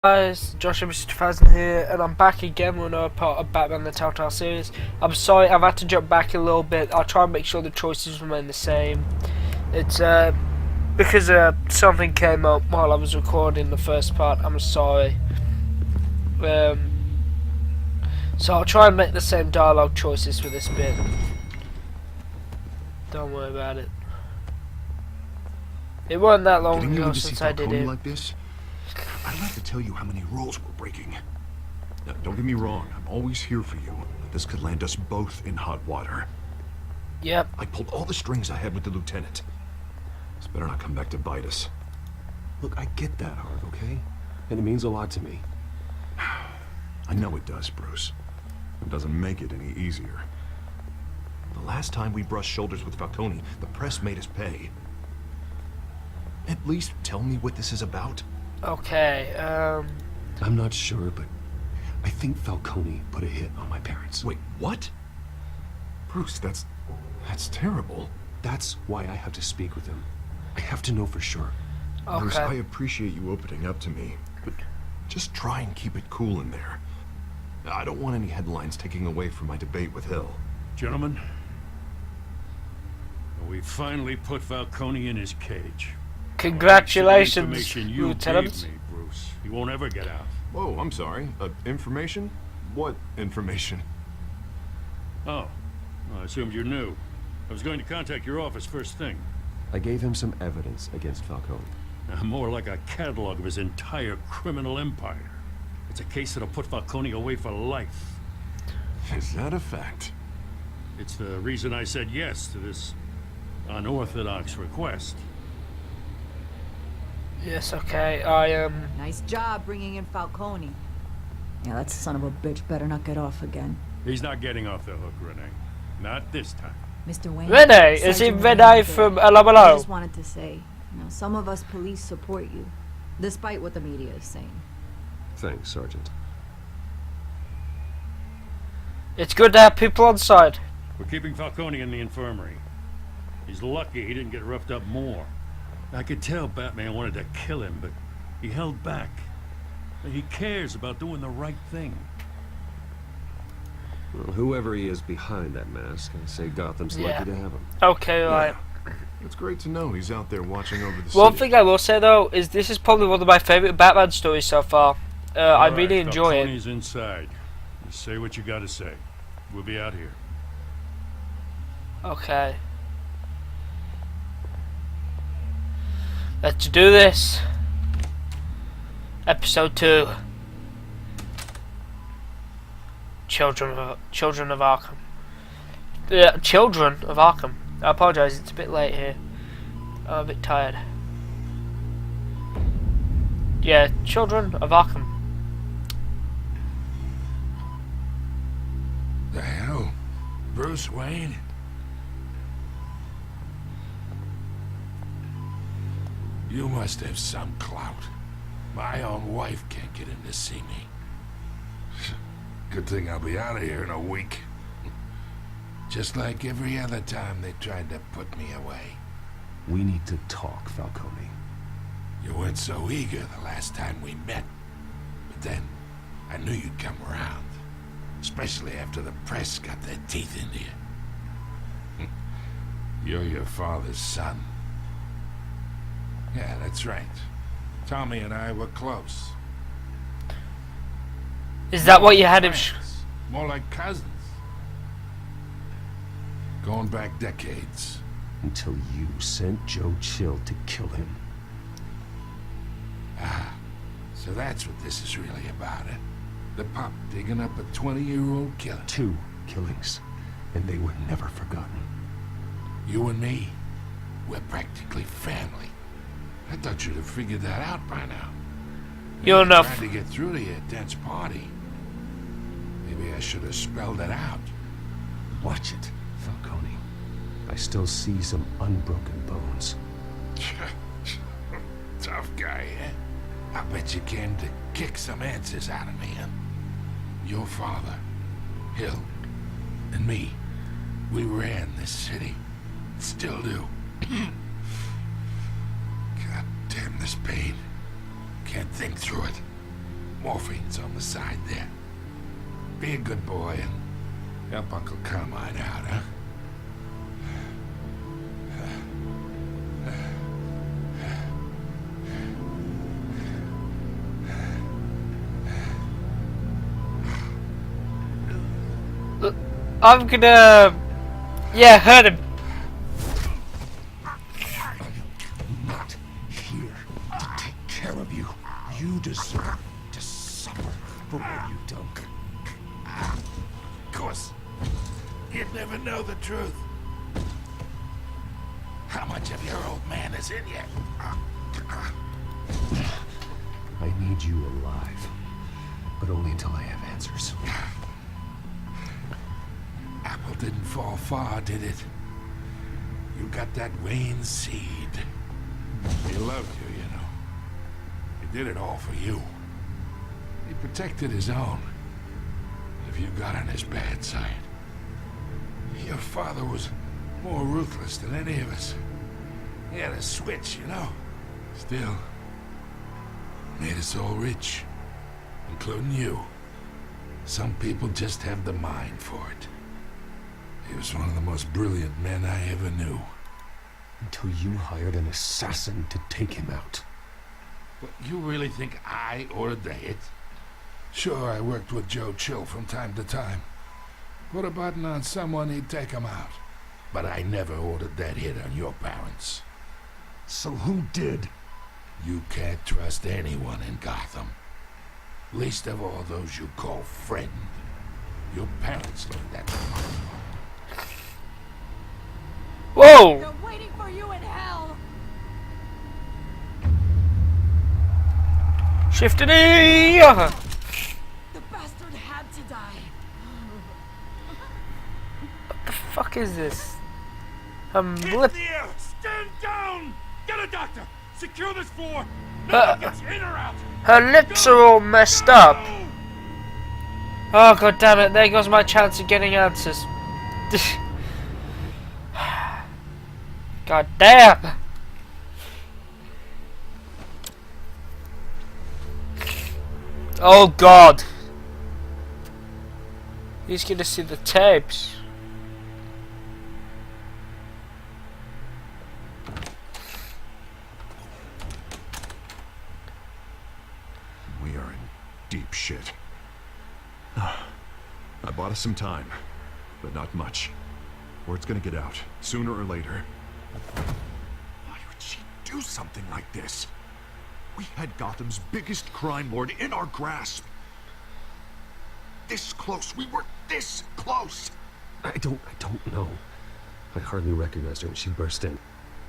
Guys, Josh Mr. 2000 here, and I'm back again with another part of Batman the Telltale series. I'm sorry, I've had to jump back a little bit. I'll try and make sure the choices remain the same. It's because something came up while I was recording the first part. I'm sorry. So I'll try and make the same dialogue choices for this bit. Don't worry about it. It wasn't that long ago since I did it. Like this? I'd like to tell you how many rules we're breaking. Now, don't get me wrong, I'm always here for you, but this could land us both in hot water. Yep. I pulled all the strings I had with the lieutenant. This better not come back to bite us. Look, I get that, Harv, okay? And it means a lot to me. I know it does, Bruce. It doesn't make it any easier. The last time we brushed shoulders with Falcone, the press made us pay. At least tell me what this is about. Okay, I'm not sure, but I think Falcone put a hit on my parents. Wait, what? Bruce, that's terrible. That's why I have to speak with him. I have to know for sure. Okay. Bruce, I appreciate you opening up to me, but just try and keep it cool in there. I don't want any headlines taking away from my debate with Hill. Gentlemen, we finally put Falcone in his cage. Congratulations, Thanks to the information you Lieutenant. gave me, Bruce. He won't ever get out. Whoa, I'm sorry. Information? What information? Oh, well, I assumed you knew. I was going to contact your office first thing. I gave him some evidence against Falcone. More like a catalog of his entire criminal empire. It's a case that'll put Falcone away for life. Is that a fact? It's the reason I said yes to this unorthodox request. Yes, okay, Nice job bringing in Falcone. Yeah, that son of a bitch better not get off again. He's not getting off the hook, Renee. Not this time. Mr. Wayne. Renee! Is he Sergeant Renee Wayne from I Alamalo? just wanted to say, some of us police support you, despite what the media is saying. Thanks, Sergeant. It's good to have people on side. We're keeping Falcone in the infirmary. He's lucky he didn't get roughed up more. I could tell Batman wanted to kill him, but he held back. He cares about doing the right thing. Well, whoever he is behind that mask, I say Gotham's lucky to have him. Okay, right. It's great to know he's out there watching over the One city. thing I will say though is this is probably one of my favourite Batman stories so far. I really enjoy it. Falcone's inside. You say what you gotta say. We'll be out here. Okay. Let's do this. Episode 2. Children of Arkham. Children of Arkham. I apologise, it's a bit late here. I'm a bit tired. Yeah, Children of Arkham. The hell? Bruce Wayne? You must have some clout. My own wife can't get in to see me. Good thing I'll be out of here in a week. Just like every other time they tried to put me away. We need to talk, Falcone. You weren't so eager the last time we met. But then, I knew you'd come around. Especially after the press got their teeth into you. You're your father's son. Yeah, that's right. Tommy and I were close. Is that what you had him More like cousins. Going back decades. Until you sent Joe Chill to kill him. Ah, so that's what this is really about, eh? The pup digging up a 20-year-old killer. 2 killings, and they were never forgotten. You and me, we're practically family. I thought you'd have figured that out by now. You're enough. Trying to get through to your dense party. Maybe I should have spelled it out. Watch it, Falcone. I still see some unbroken bones. Tough guy, eh? I bet you came to kick some answers out of me, huh? Your father, Hill, and me, we ran this city. Still do. God damn this pain. Can't think through it. Morphine's on the side there. Be a good boy and help Uncle Carmine out, huh? I'm gonna... Yeah, hurt him. I'm not here to take care of you. You deserve to suffer for what you've done. Of course, you'd never know the truth. How much of your old man is in you? I need you alive, but only until I have answers. Apple didn't fall far, did it? You got that Wayne seed. He loved you, you know. He did it all for you. He protected his own. If you got on his bad side. Your father was more ruthless than any of us. He had a switch, you know. Still, made us all rich. Including you. Some people just have the mind for it. He was one of the most brilliant men I ever knew. Until you hired an assassin to take him out. What, you really think I ordered the hit? Sure, I worked with Joe Chill from time to time. Put a button on someone, he'd take him out. But I never ordered that hit on your parents. So who did? You can't trust anyone in Gotham. Least of all those you call friend. Your parents learned that from you. Whoa! They're waiting for you in hell! Shifty! The bastard had to die. What the fuck is this? Hands in Lip. the air! Stand down! Get a doctor! Secure this floor! No one gets in or out! Her lips are all messed up. Oh god damn it! There goes my chance of getting answers. God damn! Oh god! He's gonna see the tapes. We are in deep shit. I bought us some time, but not much. Word's gonna get out, sooner or later. Why would she do something like this? We had Gotham's biggest crime lord in our grasp. This close. We were this close. I don't know. I hardly recognized her when she burst in.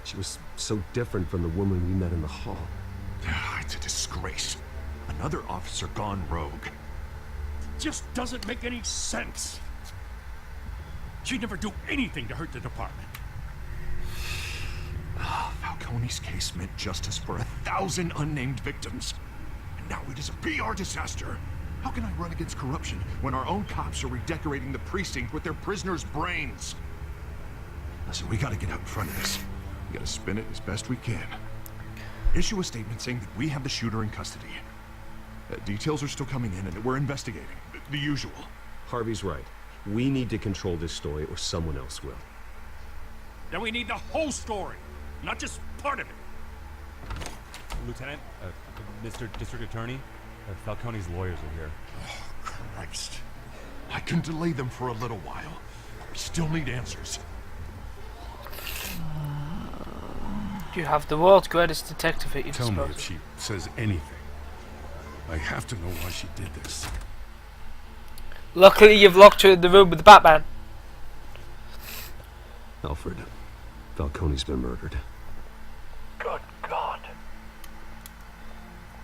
She was so different from the woman we met in the hall. It's a disgrace. Another officer gone rogue. Just doesn't make any sense. She'd never do anything to hurt the department. Falcone's case meant justice for 1,000 unnamed victims. And now it is a PR disaster. How can I run against corruption when our own cops are redecorating the precinct with their prisoners' brains? Listen, we gotta get out in front of this. We gotta spin it as best we can. Issue a statement saying that we have the shooter in custody. Details are still coming in and we're investigating. The usual. Harvey's right. We need to control this story or someone else will. Then we need the whole story, not just part of it. Lieutenant, Mr. District Attorney, Falcone's lawyers are here. Oh, Christ. I can delay them for a little while. We still need answers. You have the world's greatest detective at your Tell me disposal. if she says anything. I have to know why she did this. Luckily, you've locked her in the room with the Batman. Alfred, Falcone's been murdered. Good God.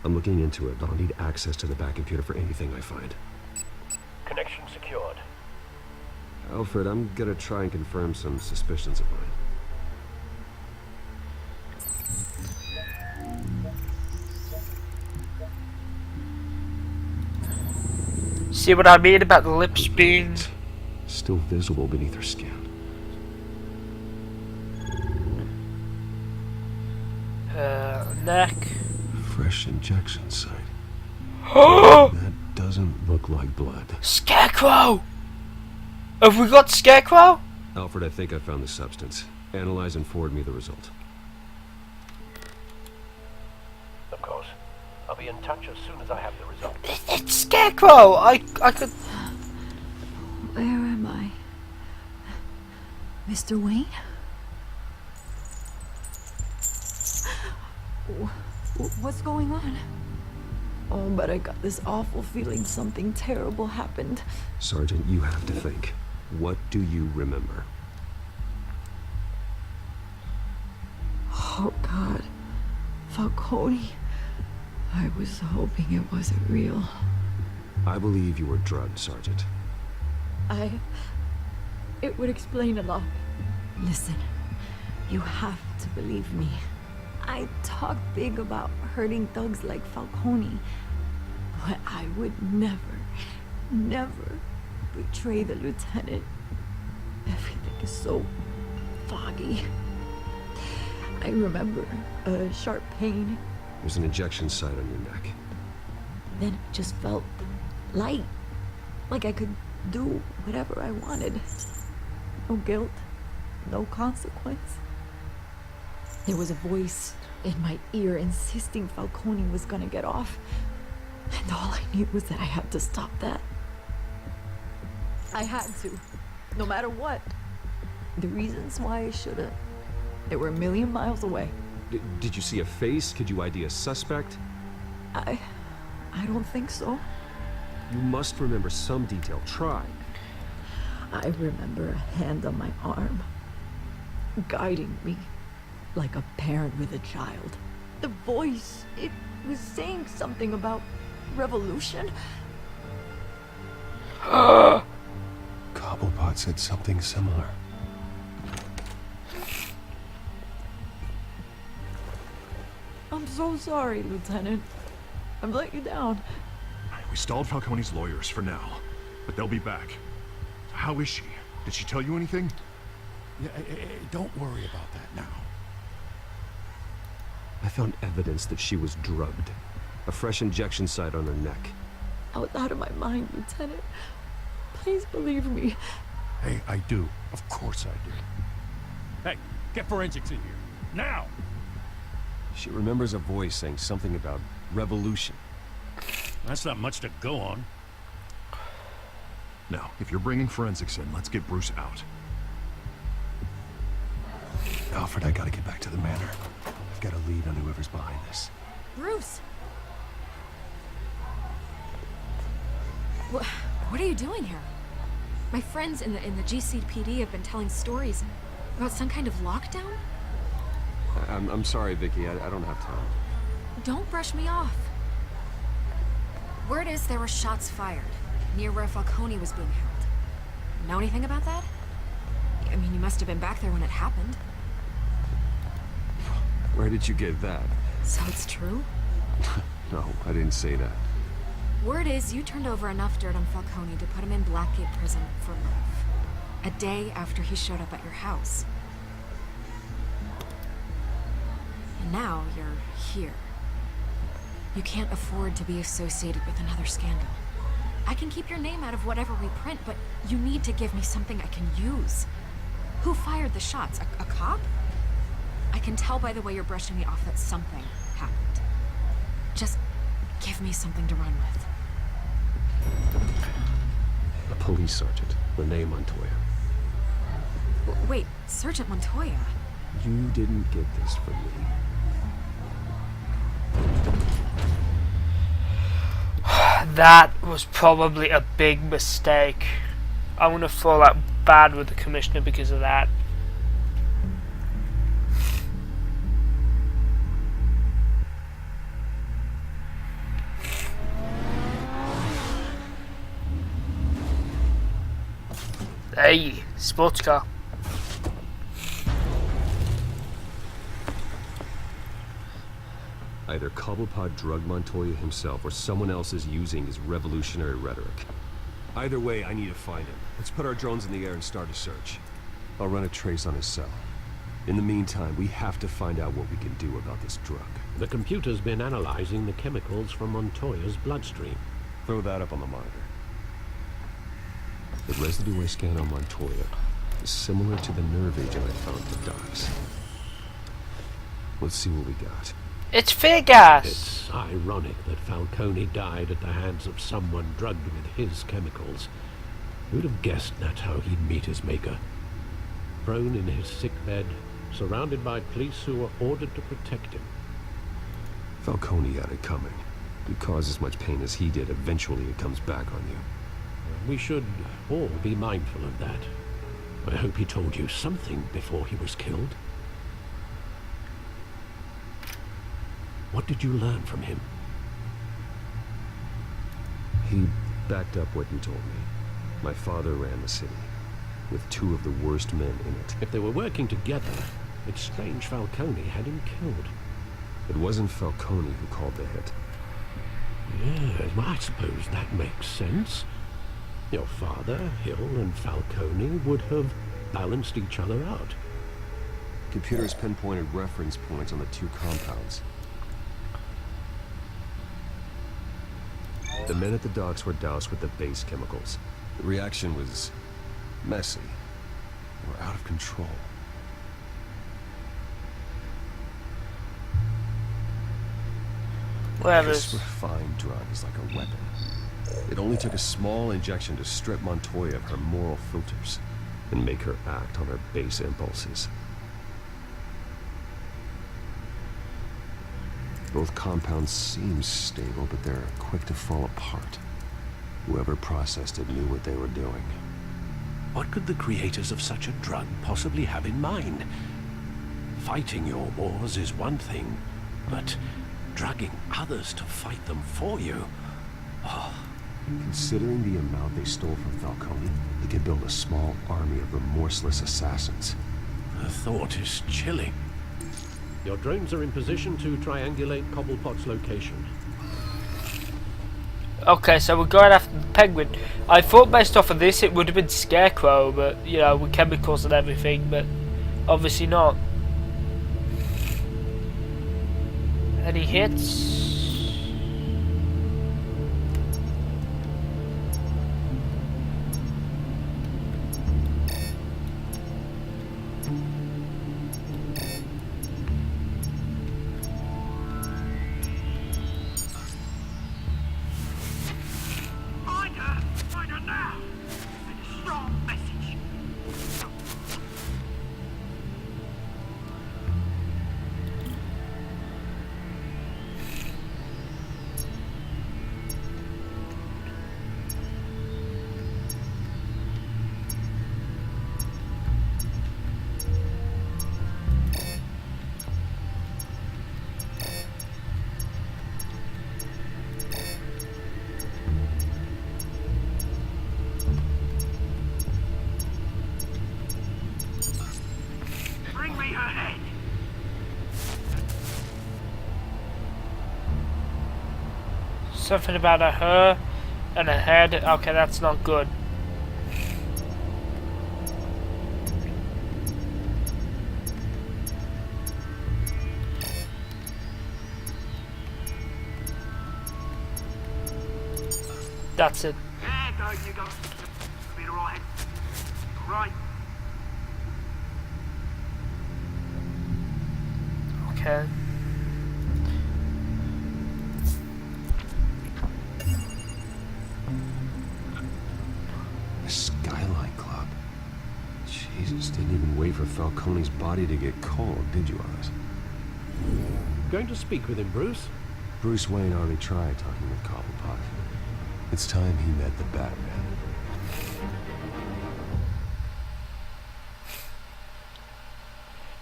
I'm looking into it, but I'll need access to the back computer for anything I find. Connection secured. Alfred, I'm gonna try and confirm some suspicions of mine. See what I mean about the lips being... Still visible beneath her skin. neck. Fresh injection site. Oh! Doesn't look like blood. Scarecrow! Have we got Scarecrow? Alfred, I think I found the substance. Analyze and forward me the result. Of course. I'll be in touch as soon as I have the result. It's Scarecrow! I could... Where am I? Mr. Wayne? What's going on? Oh, but I got this awful feeling something terrible happened. Sergeant, you have to think. What do you remember? Oh, God. Falcone. I was hoping it wasn't real. I believe you were drugged, Sergeant. It would explain a lot. Listen, you have to believe me. I talk big about hurting thugs like Falcone, but I would never betray the lieutenant. Everything is so foggy. I remember a sharp pain. There's an injection site on your neck. Then it just felt light, like I could do whatever I wanted. No guilt, no consequence. There was a voice in my ear insisting Falcone was gonna get off. And all I knew was that I had to stop that. I had to, no matter what. The reasons why I should've, they were a million miles away. Did you see a face? Could you ID a suspect? I don't think so. You must remember some detail. Try. I remember a hand on my arm, guiding me like a parent with a child. The voice, it was saying something about revolution. Cobblepot said something similar. I'm so sorry, Lieutenant. I've let you down. We stalled Falcone's lawyers for now, but they'll be back. How is she? Did she tell you anything? Yeah, don't worry about that now. I found evidence that she was drugged. A fresh injection site on her neck. I was out of my mind, Lieutenant. Please believe me. Hey, I do. Of course I do. Hey, get forensics in here. Now! She remembers a voice saying something about revolution. That's not much to go on. Now, if you're bringing forensics in, let's get Bruce out. Alfred, I gotta get back to the manor. I've got a lead on whoever's behind this. Bruce! What are you doing here? My friends in the GCPD have been telling stories about some kind of lockdown? I'm sorry, Vicky. I don't have time. Don't brush me off. Word is there were shots fired near where Falcone was being held. Know anything about that? I mean, you must have been back there when it happened. Where did you get that? So it's true? No, I didn't say that. Word is you turned over enough dirt on Falcone to put him in Blackgate Prison for life. A day after he showed up at your house. And now you're here. You can't afford to be associated with another scandal. I can keep your name out of whatever we print, but you need to give me something I can use. Who fired the shots? A cop? I can tell by the way you're brushing me off that something happened. Just give me something to run with. A police sergeant, Renee Montoya. Wait, Sergeant Montoya? You didn't get this from me. That was probably a big mistake. I'm gonna fall out bad with the commissioner because of that. Hey, sports car. Either Cobblepot drugged Montoya himself or someone else is using his revolutionary rhetoric. Either way, I need to find him. Let's put our drones in the air and start a search. I'll run a trace on his cell. In the meantime, we have to find out what we can do about this drug. The computer's been analyzing the chemicals from Montoya's bloodstream. Throw that up on the monitor. The residue I scanned on Montoya is similar to the nerve agent I found at the docks. Let's see what we got. It's fear gas! It's ironic that Falcone died at the hands of someone drugged with his chemicals. Who'd have guessed that's how he'd meet his maker? Prone in his sickbed, surrounded by police who were ordered to protect him. Falcone had it coming. You cause as much pain as he did, eventually it comes back on you. We should all be mindful of that. I hope he told you something before he was killed. What did you learn from him? He backed up what you told me. My father ran the city, with 2 of the worst men in it. If they were working together, it's strange Falcone had him killed. It wasn't Falcone who called the hit. Yes, well, I suppose that makes sense. Your father, Hill, and Falcone would have balanced each other out. Computers pinpointed reference points on the 2 compounds. The men at the docks were doused with the base chemicals. The reaction was messy. They were out of control. This refined drug is like a weapon. It only took a small injection to strip Montoya of her moral filters and make her act on her base impulses. Both compounds seem stable, but they're quick to fall apart. Whoever processed it knew what they were doing. What could the creators of such a drug possibly have in mind? Fighting your wars is one thing, but drugging others to fight them for you? Oh. Considering the amount they stole from Falcone, they could build a small army of remorseless assassins. The thought is chilling. Your drones are in position to triangulate Cobblepot's location. Okay, so we're going after the Penguin. I thought based off of this it would have been Scarecrow, but, you know, with chemicals and everything, but obviously not. Any hits? Something about a her and a head. Okay, that's not good. That's it. There go, you go. Be alright. Right. Okay. The Skyline Club. Jesus, didn't even wait for Falcone's body to get cold, did you, Oz? Going to speak with him, Bruce? Bruce Wayne already tried talking with Cobblepot. It's time he met the Batman.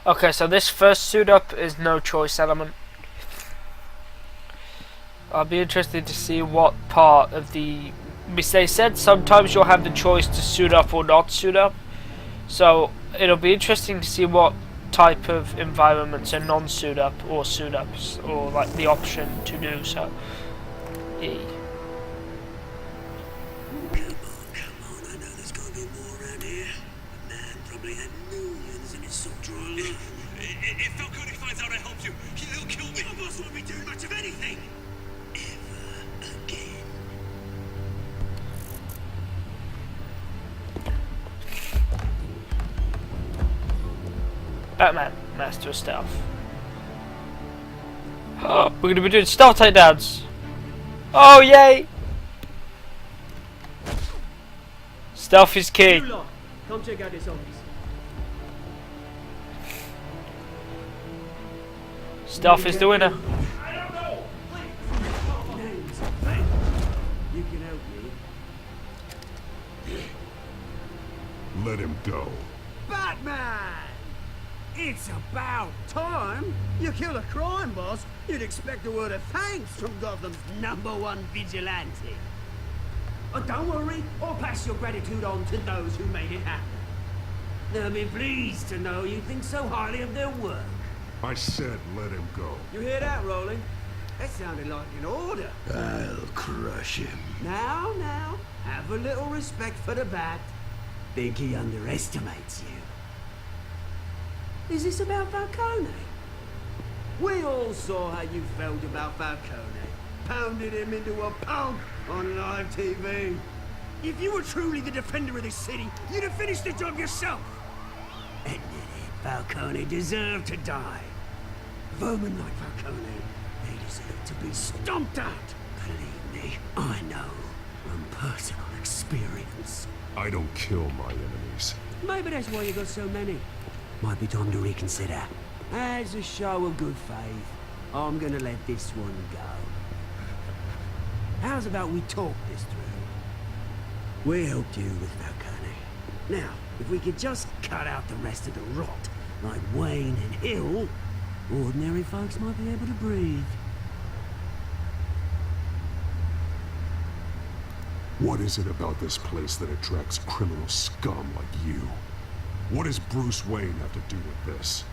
Okay, so this first suit up is no choice element. I'll be interested to see what part of the... They said sometimes you'll have the choice to suit up or not suit up. So it'll be interesting to see what type of environments are non-suit up or suit ups, or like the option to do so. Yeah. If Falcone finds out I helped you, he'll kill me. My boss won't be doing much of anything. Ever again. Batman, master of stealth. We're going to be doing stealth takedowns. Oh, yay! Stealth is key. Come check out this office. Stealth is the winner. I don't know. Names. You can help me. Let him go. Batman! It's about time. You kill a crime boss, you'd expect a word of thanks from Gotham's #1 vigilante. Oh, don't worry, I'll pass your gratitude on to those who made it happen. They'll be pleased to know you think so highly of their work. I said let him go. You hear that, Rolling? That sounded like an order. I'll crush him. Now, have a little respect for the Bat. Think he underestimates you. Is this about Falcone? We all saw how you felt about Falcone. Pounded him into a pulp on live TV. If you were truly the defender of this city, you'd have finished the job yourself. Admit it, Falcone deserved to die. Vermin like Falcone, they deserve to be stomped out. Believe me, I know from personal experience. I don't kill my enemies. Maybe that's why you got so many. Might be time to reconsider. As a show of good faith, I'm gonna let this one go. How's about we talk this through? We helped you with Falcone. Now, if we could just cut out the rest of the rot, like Wayne and Hill, ordinary folks might be able to breathe. What is it about this place that attracts criminal scum like you? What does Bruce Wayne have to do with this?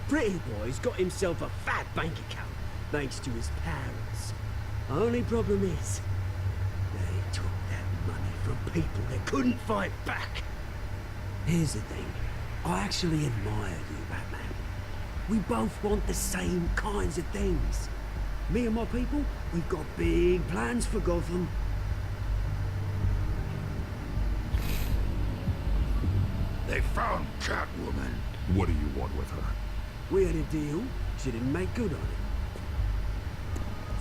Pretty Boy's got himself a fat bank account, thanks to his parents. Only problem is, they took that money from people that couldn't fight back. Here's the thing, I actually admire you, Batman. We both want the same kinds of things. Me and my people, we've got big plans for Gotham. They found Catwoman. What do you want with her? We had a deal, she didn't make good on it.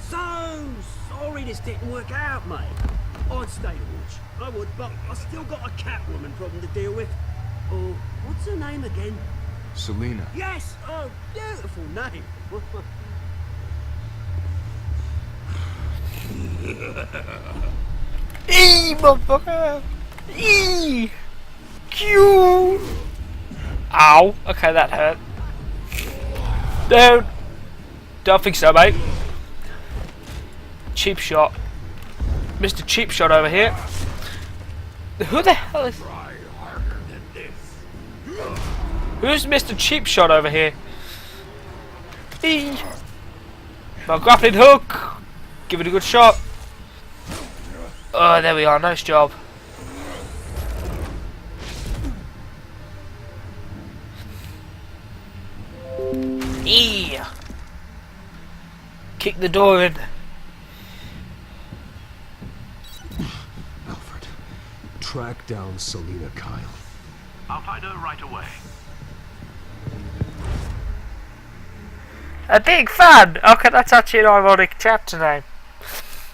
So sorry this didn't work out, mate. I'd stay to watch, I would, but I still got a Catwoman problem to deal with. Oh, what's her name again? Selina. Yes! Oh, beautiful name. Eee, motherfucker! Eee! Q! Ow. Okay, that hurt. Don't think so, mate. Cheap shot. Mr. Cheap Shot over here. Who the hell is... Who's Mr. Cheap Shot over here? Eee! My grappling hook! Give it a good shot. Oh, there we are. Nice job. Eee! Kick the door in. Alfred, track down Selina Kyle. I'll find her right away. A big fan! Okay, that's actually an ironic chapter name.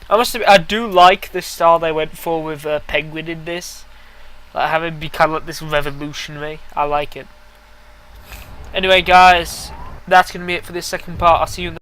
I must admit, I do like the style they went for with Penguin in this. Like having be kind of like this revolutionary. I like it. Anyway, guys, that's going to be it for this second part. I'll see you in the